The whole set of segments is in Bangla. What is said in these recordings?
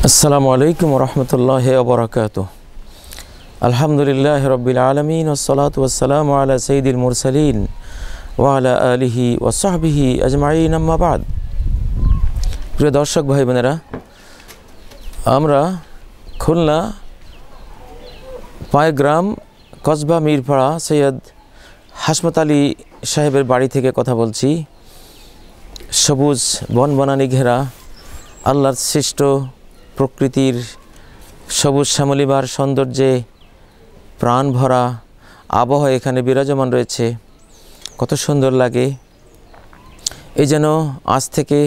আসসালামু আলাইকুম ওরহমতুল্লাহি ওয়া বারাকাতুহু। আলহামদুলিল্লাহি রাব্বিল আলামিন ওয়াসসালাতু ওয়াসসালামু আলা সাইয়্যিদিল মুরসালিন ওয়া আলা আলিহি ওয়া সাহবিহি আজমাইন, আম্মা বাদ। প্রিয় দর্শক ভাই বোনেরা, আমরা খুলনা পায়গ্রাম কসবা মিরপাড়া সৈয়দ হাসমত আলী সাহেবের বাড়ি থেকে কথা বলছি। সবুজ বনবনানি ঘেরা আল্লাহর সৃষ্ট প্রকৃতির সবুজ শ্যামলিমার সৌন্দর্যে প্রাণ ভরা আবহাওয়া এখানে বিরাজমান রয়েছে। কত সুন্দর লাগে! এই যেন আজ থেকে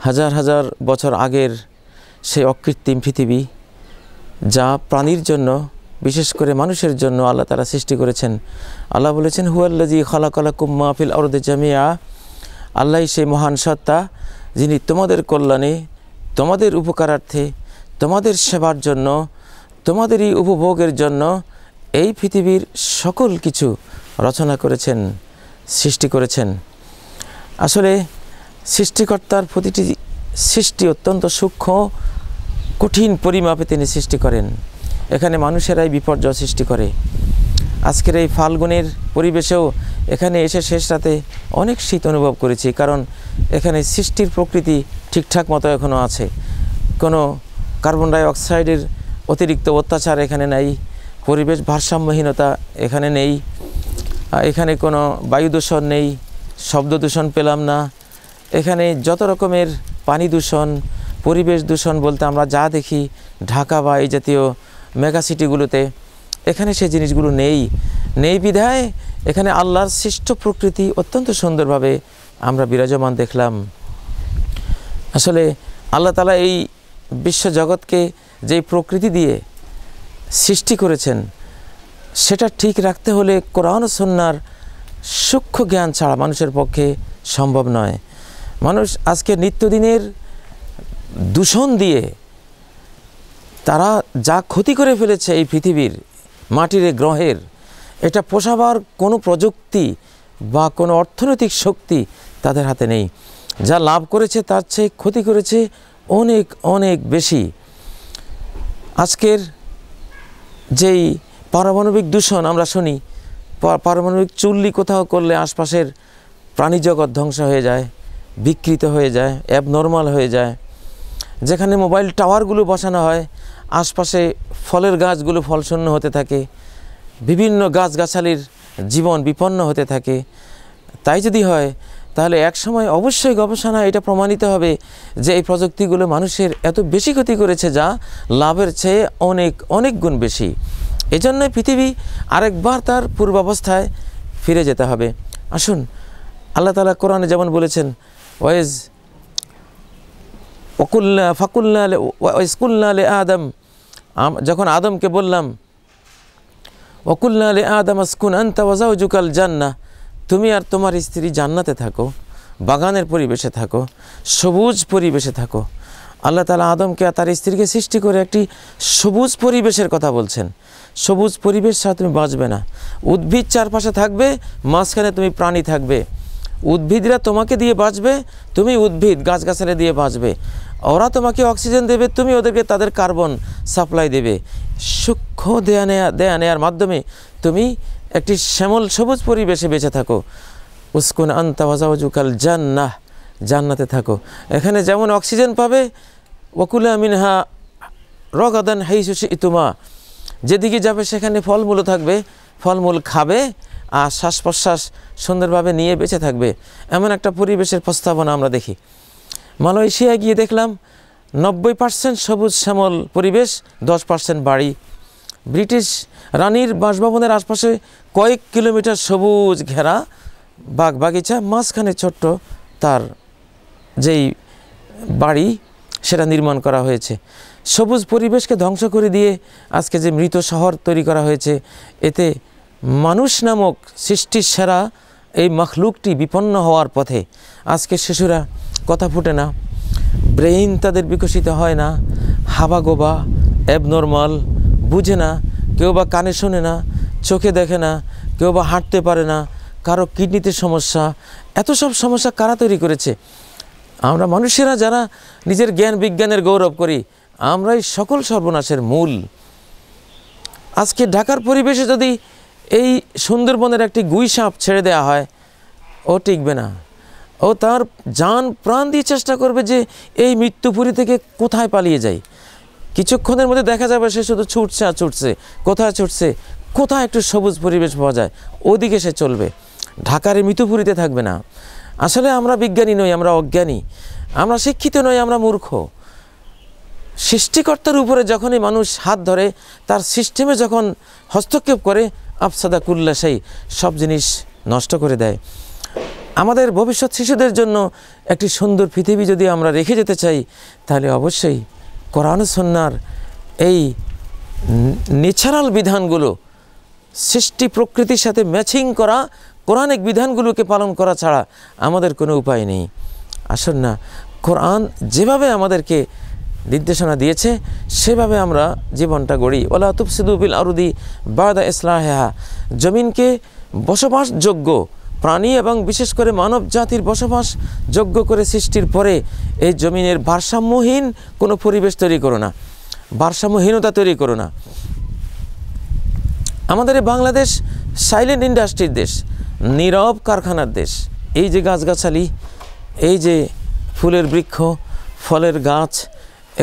হাজার হাজার বছর আগের সেই অকৃত্রিম পৃথিবী, যা প্রাণীর জন্য, বিশেষ করে মানুষের জন্য আল্লাহ তাআলা সৃষ্টি করেছেন। আল্লাহ বলেছেন, হুয়াল্লাযী খালাকালাকুম মা ফিল আরদি জামিআ। আল্লাহই সেই মহান সত্তা যিনি তোমাদের কল্যাণে, তোমাদের উপকারার্থে, তোমাদের সেবার জন্য, তোমাদেরই উপভোগের জন্য এই পৃথিবীর সকল কিছু রচনা করেছেন, সৃষ্টি করেছেন। আসলে সৃষ্টিকর্তার প্রতিটি সৃষ্টি অত্যন্ত সূক্ষ্ম, কঠিন পরিমাপে তিনি সৃষ্টি করেন। এখানে মানুষেরাই বিপর্যয় সৃষ্টি করে। আজকের এই ফাল্গুনের পরিবেশেও এখানে এসে শেষ রাতে অনেক শীত অনুভব করেছি, কারণ এখানে সৃষ্টির প্রকৃতি ঠিকঠাক মতো এখনও আছে। কোনো কার্বন ডাই অক্সাইডের অতিরিক্ত অত্যাচার এখানে নেই, পরিবেশ ভারসাম্যহীনতা এখানে নেই, এখানে কোনো বায়ু দূষণ নেই, শব্দ দূষণ পেলাম না। এখানে যত রকমের পানি দূষণ, পরিবেশ দূষণ বলতে আমরা যা দেখি ঢাকা বা এই জাতীয় মেগা সিটিগুলোতে, এখানে সেই জিনিসগুলো নেই বিধায় এখানে আল্লাহর সৃষ্ট প্রকৃতি অত্যন্ত সুন্দরভাবে আমরা বিরাজমান দেখলাম। আসলে আল্লাহ তাআলা এই বিশ্বজগৎকে যেই প্রকৃতি দিয়ে সৃষ্টি করেছেন, সেটা ঠিক রাখতে হলে কোরআন ও সুন্নাহর সূক্ষ্ম জ্ঞান ছাড়া মানুষের পক্ষে সম্ভব নয়। মানুষ আজকে নিত্যদিনের দূষণ দিয়ে তারা যা ক্ষতি করে ফেলেছে এই পৃথিবীর, মাটির গ্রহের, এটা পোষাবার কোনো প্রযুক্তি বা কোনো অর্থনৈতিক শক্তি তাদের হাতে নেই। যা লাভ করেছে তার চেয়ে ক্ষতি করেছে অনেক অনেক বেশি। আজকের যেই পারমাণবিক দূষণ আমরা শুনি, পারমাণবিক চুল্লি কোথাও করলে আশপাশের প্রাণীজগৎ ধ্বংস হয়ে যায়, বিকৃত হয়ে যায়, অ্যাবনর্মাল হয়ে যায়। যেখানে মোবাইল টাওয়ারগুলো বসানো হয়, আশপাশে ফলের গাছগুলো ফলশূন্য হতে থাকে, বিভিন্ন গাছগাছালির জীবন বিপন্ন হতে থাকে। তাই যদি হয় তাহলে একসময় অবশ্যই গবেষণা এটা প্রমাণিত হবে যে এই প্রযুক্তিগুলো মানুষের এত বেশি ক্ষতি করেছে, যা লাভের চেয়ে অনেক অনেক গুণ বেশি। এজন্যই পৃথিবী আরেকবার তার পূর্বাবস্থায় ফিরে যেতে হবে। আসুন, আল্লাহ তাআলা কোরআনে যেমন বলেছেন, আদম, যখন আদমকে বললাম, ওকুল্লা আলে আদম আসকুন আনতা ওয়া যাওজুকাল জান্নাহ, তুমি আর তোমার স্ত্রী জান্নাতে থাকো, বাগানের পরিবেশে থাকো, সবুজ পরিবেশে থাকো। আল্লাহ তাআলা আদমকে আর তার স্ত্রীকে সৃষ্টি করে একটি সবুজ পরিবেশের কথা বলছেন। সবুজ পরিবেশ ছাড়া তুমি বাঁচবে না। উদ্ভিদ চারপাশে থাকবে, মাঝখানে তুমি প্রাণী থাকবে। উদ্ভিদরা তোমাকে দিয়ে বাঁচবে, তুমি উদ্ভিদ গাছগাছালি দিয়ে বাঁচবে। ওরা তোমাকে অক্সিজেন দেবে, তুমি ওদেরকে তাদের কার্বন সাপ্লাই দেবে। সূক্ষ্ম দেয়া নেয়ার মাধ্যমে তুমি একটি শ্যামল সবুজ পরিবেশে বেঁচে থাকো। উসকুন আনতা ওয়া যাওজুকাল জান্নাহ, জান্নাতে থাকো। এখানে যেমন অক্সিজেন পাবে, ওয়াকুলা মিনহা রগাদান হাইসু শি'তুমা, যেদিকে যাবে সেখানে ফলমূলও থাকবে, ফলমূল খাবে আর শ্বাস প্রশ্বাস সুন্দরভাবে নিয়ে বেঁচে থাকবে। এমন একটা পরিবেশের প্রস্তাবনা আমরা দেখি। মালয়েশিয়ায় গিয়ে দেখলাম 90% সবুজ শ্যামল পরিবেশ, 10% বাড়ি। ব্রিটিশ রানীর বাসভবনের আশপাশে কয়েক কিলোমিটার সবুজ ঘেরা বাগ বাগিচা, মাঝখানে ছোট্ট তার যেই বাড়ি সেটা নির্মাণ করা হয়েছে। সবুজ পরিবেশকে ধ্বংস করে দিয়ে আজকে যে মৃত শহর তৈরি করা হয়েছে, এতে মানুষ নামক সৃষ্টির সেরা এই মখলুকটি বিপন্ন হওয়ার পথে। আজকে শিশুরা কথা ফুটে না, ব্রেইন তাদের বিকশিত হয় না, হাবাগোবা, অ্যাবনর্মাল, বুঝে না, কেউ বা কানে শোনে না, চোখে দেখে না, কেউ বা হাঁটতে পারে না, কারো কিডনিতে সমস্যা। এত সব সমস্যা কারা তৈরি করেছে? আমরা মানুষেরা যারা নিজের জ্ঞান বিজ্ঞানের গৌরব করি, আমরাই সকল সর্বনাশের মূল। আজকে ঢাকার পরিবেশে যদি এই সুন্দরবনের একটি গুই সাপ ছেড়ে দেওয়া হয়, ও টিকবে না। ও তার জান প্রাণ দিয়ে চেষ্টা করবে যে এই মৃত্যুপুরী থেকে কোথায় পালিয়ে যায়। কিছুক্ষণের মধ্যে দেখা যাবে সে শুধু ছুটছে আর ছুটছে। কোথায় ছুটছে? কোথায় একটু সবুজ পরিবেশ পাওয়া যায় ওদিকে সে চলবে, ঢাকার এই মৃত্যুপুরীতে থাকবে না। আসলে আমরা বিজ্ঞানী নই, আমরা অজ্ঞানী, আমরা শিক্ষিত নই, আমরা মূর্খ। সৃষ্টিকর্তার উপরে যখনই মানুষ হাত ধরে, তার সিস্টেমে যখন হস্তক্ষেপ করে, আফসাদা কুল্লা সেই সব জিনিস নষ্ট করে দেয়। আমাদের ভবিষ্যৎ শিশুদের জন্য একটি সুন্দর পৃথিবী যদি আমরা রেখে যেতে চাই, তাহলে অবশ্যই কোরআন সুন্নাহর এই ন্যাচারাল বিধানগুলো, সৃষ্টি প্রকৃতির সাথে ম্যাচিং করা কোরআনিক বিধানগুলোকে পালন করা ছাড়া আমাদের কোনো উপায় নেই। আসুন না, কোরআন যেভাবে আমাদেরকে নির্দেশনা দিয়েছে সেভাবে আমরা জীবনটা গড়ি। ওয়ালা তুফসিদু ফিল আরদি বাদা ইসলাহিহা, জমিনকে বসবাসযোগ্য প্রাণী এবং বিশেষ করে মানব জাতির বসবাসযোগ্য করে সৃষ্টির পরে এই জমিনের ভারসাম্যহীন কোনো পরিবেশ তৈরি করো না, ভারসাম্যহীনতা তৈরি করো না। আমাদের এই বাংলাদেশ সাইলেন্ট ইন্ডাস্ট্রির দেশ, নীরব কারখানার দেশ। এই যে গাছগাছালি, এই যে ফুলের বৃক্ষ, ফলের গাছ,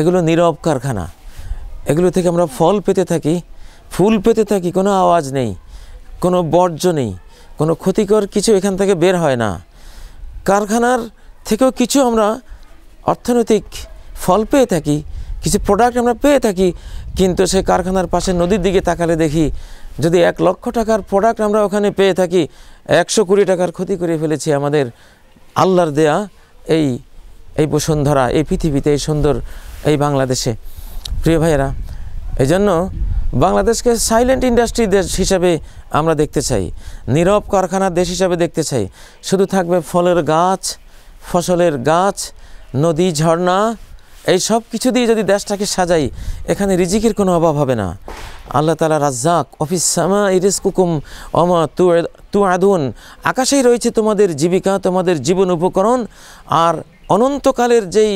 এগুলো নীরব কারখানা। এগুলো থেকে আমরা ফল পেতে থাকি, ফুল পেতে থাকি, কোনো আওয়াজ নেই, কোনো বর্জ্য নেই, কোনো ক্ষতিকর কিছু এখান থেকে বের হয় না। কারখানার থেকেও কিছু আমরা অর্থনৈতিক ফল পেয়ে থাকি, কিছু প্রোডাক্ট আমরা পেয়ে থাকি, কিন্তু সেই কারখানার পাশে নদীর দিকে তাকালে দেখি যদি 1 লক্ষ টাকার প্রোডাক্ট আমরা ওখানে পেয়ে থাকি, 100 কোটি টাকার ক্ষতি করে ফেলেছি আমাদের আল্লাহর দেয়া এই বসুন্ধরা, এই পৃথিবীতে, এই সুন্দর এই বাংলাদেশে। প্রিয় ভাইয়েরা, এই জন্য বাংলাদেশকে সাইলেন্ট ইন্ডাস্ট্রি দেশ হিসাবে আমরা দেখতে চাই, নীরব কারখানার দেশ হিসাবে দেখতে চাই। শুধু থাকবে ফলের গাছ, ফসলের গাছ, নদী, ঝর্ণা, এই সব কিছু দিয়ে যদি দেশটাকে সাজাই, এখানে রিজিকের কোনো অভাব হবে না। আল্লাহ তাআলা রাজ্জাক, অফিস সামা ইরিজকুকুম ওমা তুআদুন, আকাশেই রয়েছে তোমাদের জীবিকা, তোমাদের জীবন উপকরণ, আর অনন্তকালের যেই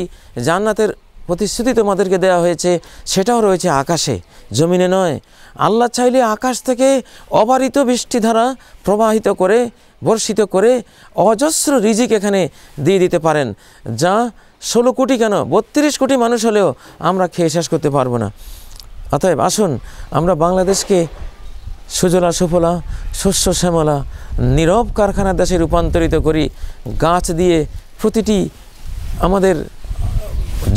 জান্নাতের প্রতিশ্রুতি তোমাদেরকে দেওয়া হয়েছে সেটাও রয়েছে আকাশে, জমিনে নয়। আল্লাহ চাইলে আকাশ থেকে অবারিত বৃষ্টিধারা প্রবাহিত করে, বর্ষিত করে অজস্র রিজিক এখানে দিয়ে দিতে পারেন, যা 16 কোটি কেন 32 কোটি মানুষ হলেও আমরা খেয়ে শেষ করতে পারবো না। অতএব আসুন আমরা বাংলাদেশকে সুজলা সুফলা, শস্য শ্যামলা, নীরব কারখানার দেশে রূপান্তরিত করি। গাছ দিয়ে প্রতিটি আমাদের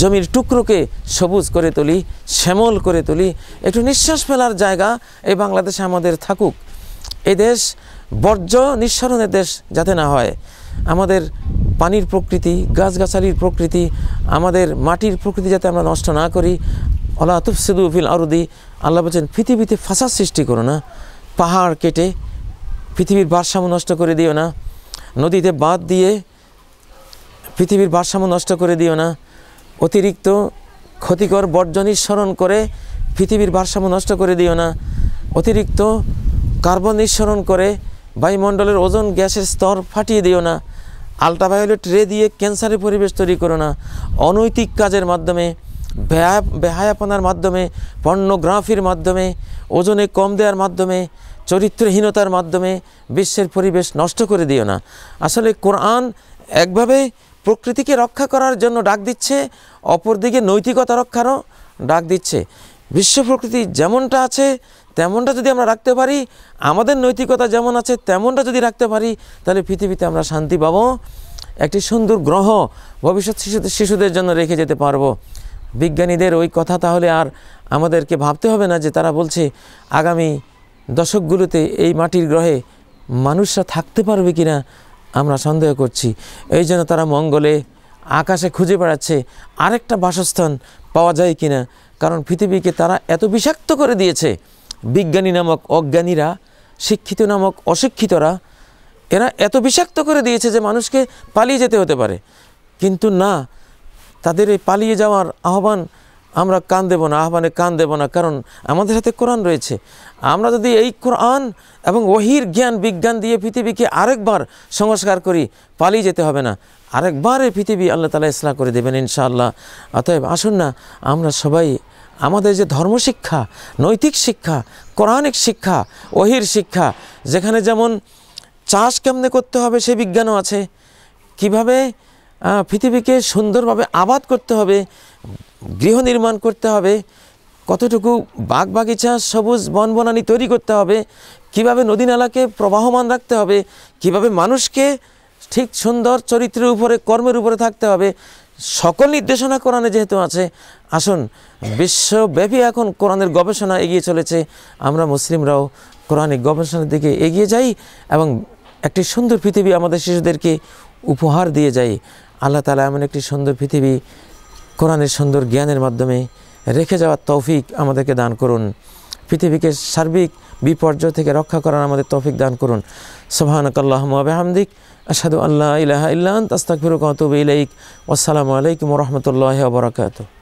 জমির টুকরোকে সবুজ করে তুলি, শ্যামল করে তুলি। একটু নিঃশ্বাস ফেলার জায়গা এই বাংলাদেশে আমাদের থাকুক। এই দেশ বর্জ্য নিঃসরণের দেশ যাতে না হয়। আমাদের পানির প্রকৃতি, গাছগাছালির প্রকৃতি, আমাদের মাটির প্রকৃতি যাতে আমরা নষ্ট না করি। ওয়ালা তুফসিদু ফিল আরদি, আল্লাহ বলছেন পৃথিবীতে ফাসাদ সৃষ্টি করো না, পাহাড় কেটে পৃথিবীর ভারসাম্য নষ্ট করে দিও না, নদীতে বাঁধ দিয়ে পৃথিবীর ভারসাম্য নষ্ট করে দিও না, অতিরিক্ত ক্ষতিকর বর্জ্য নিঃসরণ করে পৃথিবীর ভারসাম্য নষ্ট করে দিও না, অতিরিক্ত কার্বন নিঃসরণ করে বায়ুমণ্ডলের ওজোন গ্যাসের স্তর ফাটিয়ে দিও না, আলট্রাভায়োলেট রে দিয়ে ক্যান্সারের পরিবেশ তৈরি করো না, অনৈতিক কাজের মাধ্যমে, বেহায়াপনার মাধ্যমে, পর্নোগ্রাফির মাধ্যমে, ওজনে কম দেওয়ার মাধ্যমে, চরিত্রহীনতার মাধ্যমে বিশ্বের পরিবেশ নষ্ট করে দিও না। আসলে কোরআন একভাবে প্রকৃতিকে রক্ষা করার জন্য ডাক দিচ্ছে, অপরদিকে নৈতিকতা রক্ষারও ডাক দিচ্ছে। বিশ্ব প্রকৃতি যেমনটা আছে তেমনটা যদি আমরা রাখতে পারি, আমাদের নৈতিকতা যেমন আছে তেমনটা যদি রাখতে পারি, তাহলে পৃথিবীতে আমরা শান্তি পাবো, একটি সুন্দর গ্রহ ভবিষ্যৎ শিশুদের জন্য রেখে যেতে পারবো। বিজ্ঞানীদের ওই কথা তাহলে আর আমাদেরকে ভাবতে হবে না যে তারা বলছে আগামী দশকগুলোতে এই মাটির গ্রহে মানুষরা থাকতে পারবে কিনা আমরা সন্দেহ করছি। এই জন্য তারা মঙ্গলে, আকাশে খুঁজে বেড়াচ্ছে আরেকটা বাসস্থান পাওয়া যায় কিনা, কারণ পৃথিবীকে তারা এত বিষাক্ত করে দিয়েছে। বিজ্ঞানী নামক অজ্ঞানীরা, শিক্ষিত নামক অশিক্ষিতরা, এরা এত বিষাক্ত করে দিয়েছে যে মানুষকে পালিয়ে যেতে হতে পারে। কিন্তু না, তাদের এই পালিয়ে যাওয়ার আহ্বান আমরা কান দেব না, আহ্বানে কান দেব না, কারণ আমাদের হাতে কোরআন রয়েছে। আমরা যদি এই কোরআন এবং ওহির জ্ঞান বিজ্ঞান দিয়ে পৃথিবীকে আরেকবার সংস্কার করি, পালিয়ে যেতে হবে না। আরেকবার এই পৃথিবী আল্লাহ তাআলা ইসলাহ করে দেবেন ইনশাআল্লাহ। অতএব আসুন না আমরা সবাই আমাদের যে ধর্মশিক্ষা, নৈতিক শিক্ষা, কোরআনিক শিক্ষা, ওহির শিক্ষা, যেখানে যেমন চাষ কেমনে করতে হবে সে বিজ্ঞানও আছে, কিভাবে পৃথিবীকে সুন্দরভাবে আবাদ করতে হবে, গৃহ নির্মাণ করতে হবে, কতটুকু বাগ বাগিচা সবুজ বনবনানি তৈরি করতে হবে, কিভাবে নদী নালাকে প্রবাহমান রাখতে হবে, কিভাবে মানুষকে ঠিক সুন্দর চরিত্রের উপরে কর্মের উপরে থাকতে হবে, সকল নির্দেশনা কোরআনে যেহেতু আছে, আসুন বিশ্বব্যাপী এখন কোরআনের গবেষণা এগিয়ে চলেছে, আমরা মুসলিমরাও কোরআনিক গবেষণার দিকে এগিয়ে যাই এবং একটি সুন্দর পৃথিবী আমাদের শিশুদেরকে উপহার দিয়ে যাই। আল্লাহ তাআলা এমন একটি সুন্দর পৃথিবী কোরআনের সুন্দর জ্ঞানের মাধ্যমে রেখে যাওয়ার তৌফিক আমাদেরকে দান করুন। পৃথিবীকে সার্বিক বিপর্যয় থেকে রক্ষা করার আমাদের তৌফিক দান করুন। সুবহানাকাল্লাহুম্মা ওয়া বিহামদিক আশহাদু আল্লা ইলাহা ইল্লা আনতা আস্তাগফিরুকা ওয়া আতুবু ইলাইক। ওয়াসসালামু আলাইকুম ওয়া রাহমাতুল্লাহি ওয়া বারাকাতুহু।